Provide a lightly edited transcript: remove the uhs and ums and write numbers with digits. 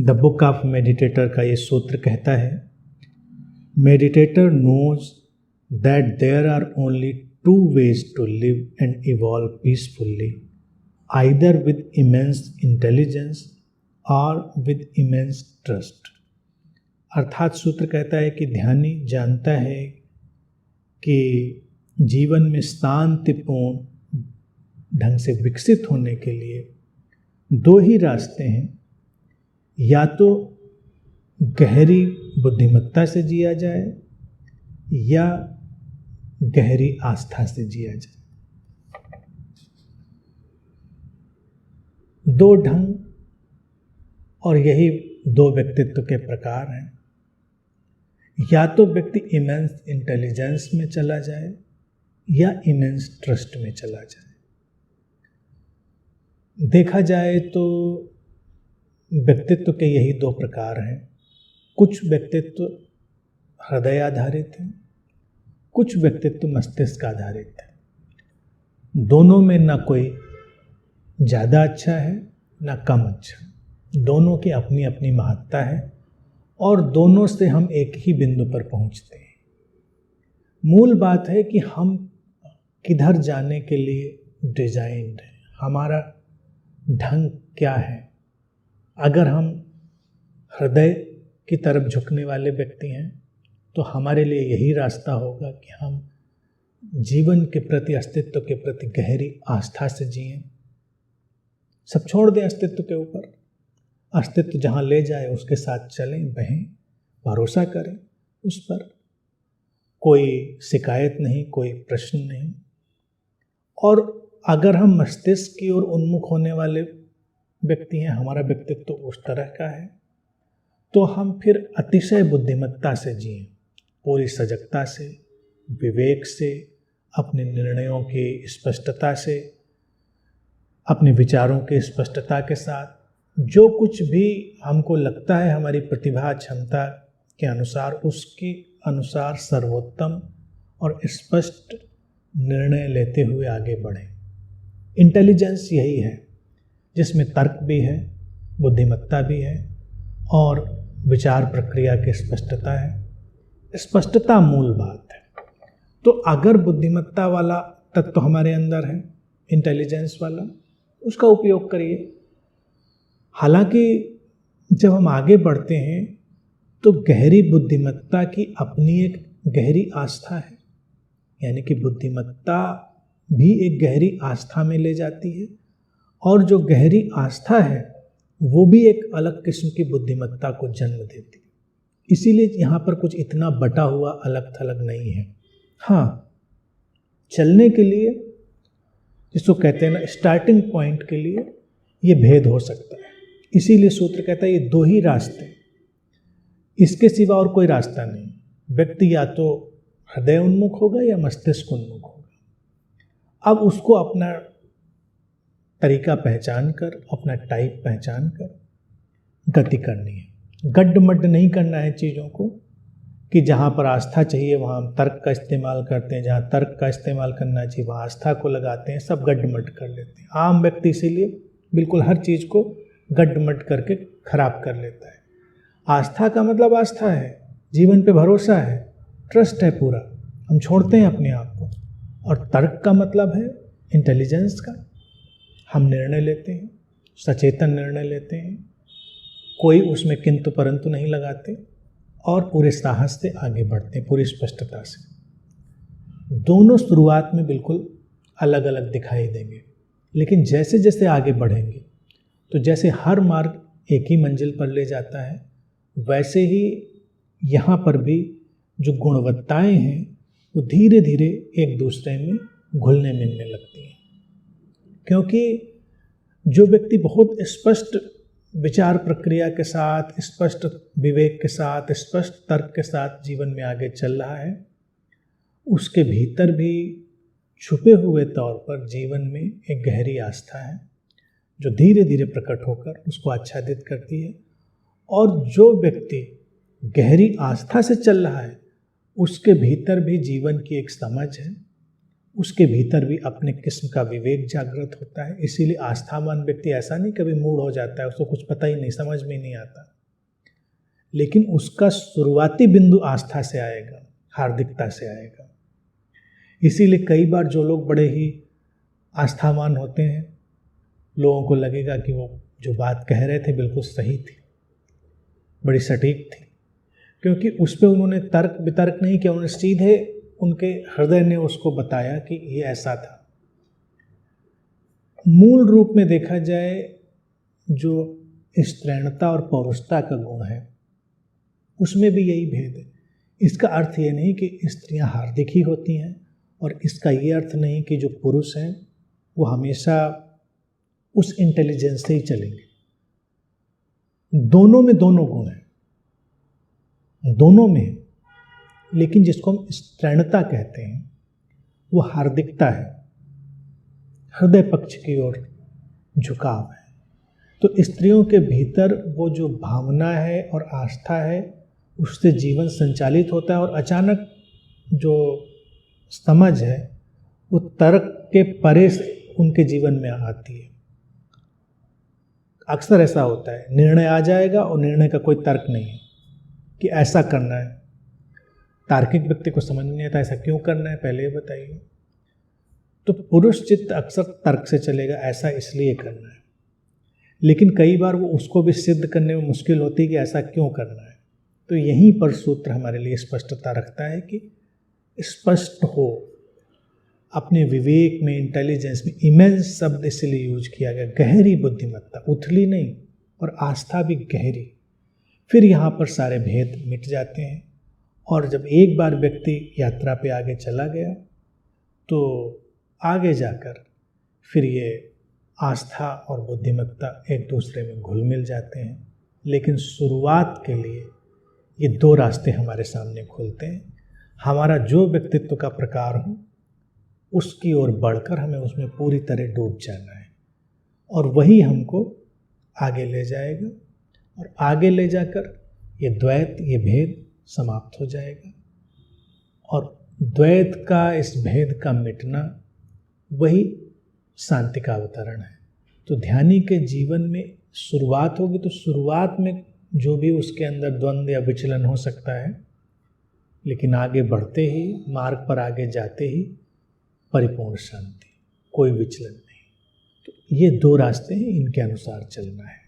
The book of meditator का ये सूत्र कहता है, meditator knows that there are only two ways to live and evolve peacefully, either with immense intelligence और with immense trust. अर्थात सूत्र कहता है कि ध्यानी जानता है कि जीवन में शांतिपूर्ण ढंग से विकसित होने के लिए दो ही रास्ते हैं, या तो गहरी बुद्धिमत्ता से जिया जाए या गहरी आस्था से जिया जाए। दो ढंग और यही दो व्यक्तित्व के प्रकार हैं। या तो व्यक्ति इमेंस इंटेलिजेंस में चला जाए या इमेंस ट्रस्ट में चला जाए। देखा जाए तो व्यक्तित्व के यही दो प्रकार हैं। कुछ व्यक्तित्व हृदय आधारित हैं, कुछ व्यक्तित्व मस्तिष्क आधारित है। दोनों में ना कोई ज़्यादा अच्छा है ना कम अच्छा, दोनों की अपनी अपनी महत्ता है और दोनों से हम एक ही बिंदु पर पहुंचते हैं। मूल बात है कि हम किधर जाने के लिए डिजाइन्ड हैं, हमारा ढंग क्या है। अगर हम हृदय की तरफ झुकने वाले व्यक्ति हैं तो हमारे लिए यही रास्ता होगा कि हम जीवन के प्रति, अस्तित्व के प्रति गहरी आस्था से जिएं। सब छोड़ दें अस्तित्व के ऊपर, अस्तित्व जहाँ ले जाए उसके साथ चलें, बहें, भरोसा करें उस पर। कोई शिकायत नहीं, कोई प्रश्न नहीं। और अगर हम मस्तिष्क की ओर उन्मुख होने वाले व्यक्ति हैं, हमारा व्यक्तित्व उस तरह का है, तो हम फिर अतिशय बुद्धिमत्ता से जिएं, पूरी सजगता से, विवेक से, अपने निर्णयों की स्पष्टता से, अपने विचारों की स्पष्टता के साथ, जो कुछ भी हमको लगता है हमारी प्रतिभा क्षमता के अनुसार, उसके अनुसार सर्वोत्तम और स्पष्ट निर्णय लेते हुए आगे बढ़ें। इंटेलिजेंस यही है जिसमें तर्क भी है, बुद्धिमत्ता भी है और विचार प्रक्रिया की स्पष्टता है। स्पष्टता मूल बात है। तो अगर बुद्धिमत्ता वाला तत्व तो हमारे अंदर है, इंटेलिजेंस वाला, उसका उपयोग करिए। हालांकि जब हम आगे बढ़ते हैं तो गहरी बुद्धिमत्ता की अपनी एक गहरी आस्था है, यानी कि बुद्धिमत्ता भी एक गहरी आस्था में ले जाती है और जो गहरी आस्था है वो भी एक अलग किस्म की बुद्धिमत्ता को जन्म देती है। इसीलिए यहाँ पर कुछ इतना बटा हुआ अलग थलग नहीं है। हाँ, चलने के लिए, जिसको कहते हैं ना, स्टार्टिंग पॉइंट के लिए ये भेद हो सकता है। इसीलिए सूत्र कहता है ये दो ही रास्ते, इसके सिवा और कोई रास्ता नहीं। व्यक्ति या तो हृदय उन्मुख होगा या मस्तिष्क उन्मुख होगा। अब उसको अपना तरीका पहचान कर, अपना टाइप पहचान कर गति करनी है। गड्ढ-मड्ढ नहीं करना है चीज़ों को कि जहाँ पर आस्था चाहिए वहाँ हम तर्क का इस्तेमाल करते हैं, जहाँ तर्क का इस्तेमाल करना चाहिए वहाँ आस्था को लगाते हैं, सब गड्ढ-मड्ढ कर लेते हैं। आम व्यक्ति इसीलिए बिल्कुल हर चीज़ को गड्ढ-मड्ढ करके खराब कर लेता है। आस्था का मतलब आस्था है, जीवन पे भरोसा है, ट्रस्ट है पूरा, हम छोड़ते हैं अपने आप को। और तर्क का मतलब है इंटेलिजेंस का, हम निर्णय लेते हैं, सचेतन निर्णय लेते हैं, कोई उसमें किंतु परंतु नहीं लगाते और पूरे साहस से आगे बढ़ते हैं, पूरी स्पष्टता से। दोनों शुरुआत में बिल्कुल अलग अलग दिखाई देंगे, लेकिन जैसे जैसे आगे बढ़ेंगे तो जैसे हर मार्ग एक ही मंजिल पर ले जाता है, वैसे ही यहाँ पर भी जो गुणवत्ताएं हैं वो धीरे धीरे एक दूसरे में घुलने मिलने लगती हैं। क्योंकि जो व्यक्ति बहुत स्पष्ट विचार प्रक्रिया के साथ, स्पष्ट विवेक के साथ, स्पष्ट तर्क के साथ जीवन में आगे चल रहा है, उसके भीतर भी छुपे हुए तौर पर जीवन में एक गहरी आस्था है जो धीरे धीरे प्रकट होकर उसको आच्छादित करती है। और जो व्यक्ति गहरी आस्था से चल रहा है उसके भीतर भी जीवन की एक समझ है उसके भीतर भी अपने किस्म का विवेक जागृत होता है। इसीलिए आस्थावान व्यक्ति ऐसा नहीं कभी मूड हो जाता है, उसको कुछ पता ही नहीं, समझ में नहीं आता, लेकिन उसका शुरुआती बिंदु आस्था से आएगा, हार्दिकता से आएगा। इसीलिए कई बार जो लोग बड़े ही आस्थावान होते हैं, लोगों को लगेगा कि वो जो बात कह रहे थे बिल्कुल सही थी, बड़ी सटीक थी, क्योंकि उस पर उन्होंने तर्क वितर्क नहीं किया, उन्होंने सीधे उनके हृदय ने उसको बताया कि ये ऐसा था। मूल रूप में देखा जाए जो स्त्रैणता और पौरुषता का गुण है उसमें भी यही भेद है। इसका अर्थ ये नहीं कि स्त्रियां हार्दिक ही होती हैं, और इसका ये अर्थ नहीं कि जो पुरुष हैं वो हमेशा उस इंटेलिजेंस से ही चलेंगे। दोनों में दोनों गुण हैं, दोनों में, लेकिन जिसको हम स्त्रैणता कहते हैं वो हार्दिकता है, हृदय पक्ष की ओर झुकाव है। तो स्त्रियों के भीतर वो जो भावना है और आस्था है उससे जीवन संचालित होता है, और अचानक जो समझ है वो तर्क के परे से उनके जीवन में आती है। अक्सर ऐसा होता है, निर्णय आ जाएगा और निर्णय का कोई तर्क नहीं है कि ऐसा करना है। तार्किक व्यक्ति को समझ नहीं आता ऐसा क्यों करना है, पहले ये बताइए। तो पुरुष चित्त अक्सर तर्क से चलेगा, ऐसा इसलिए करना है, लेकिन कई बार वो उसको भी सिद्ध करने में मुश्किल होती है कि ऐसा क्यों करना है। तो यहीं पर सूत्र हमारे लिए स्पष्टता रखता है कि स्पष्ट हो अपने विवेक में, इंटेलिजेंस में। इमेंस शब्द इसलिए यूज किया गया, गहरी बुद्धिमत्ता, उथली नहीं, और आस्था भी गहरी। फिर यहाँ पर सारे भेद मिट जाते हैं, और जब एक बार व्यक्ति यात्रा पे आगे चला गया तो आगे जाकर फिर ये आस्था और बुद्धिमत्ता एक दूसरे में घुल मिल जाते हैं। लेकिन शुरुआत के लिए ये दो रास्ते हमारे सामने खुलते हैं। हमारा जो व्यक्तित्व का प्रकार हो उसकी ओर बढ़कर हमें उसमें पूरी तरह डूब जाना है, और वही हमको आगे ले जाएगा, और आगे ले जाकर ये द्वैत, ये भेद समाप्त हो जाएगा। और द्वैत का, इस भेद का मिटना वही शांति का अवतरण है। तो ध्यानी के जीवन में शुरुआत होगी तो शुरुआत में जो भी उसके अंदर द्वंद्व या विचलन हो सकता है, लेकिन आगे बढ़ते ही, मार्ग पर आगे जाते ही परिपूर्ण शांति, कोई विचलन नहीं। तो ये दो रास्ते हैं, इनके अनुसार चलना है।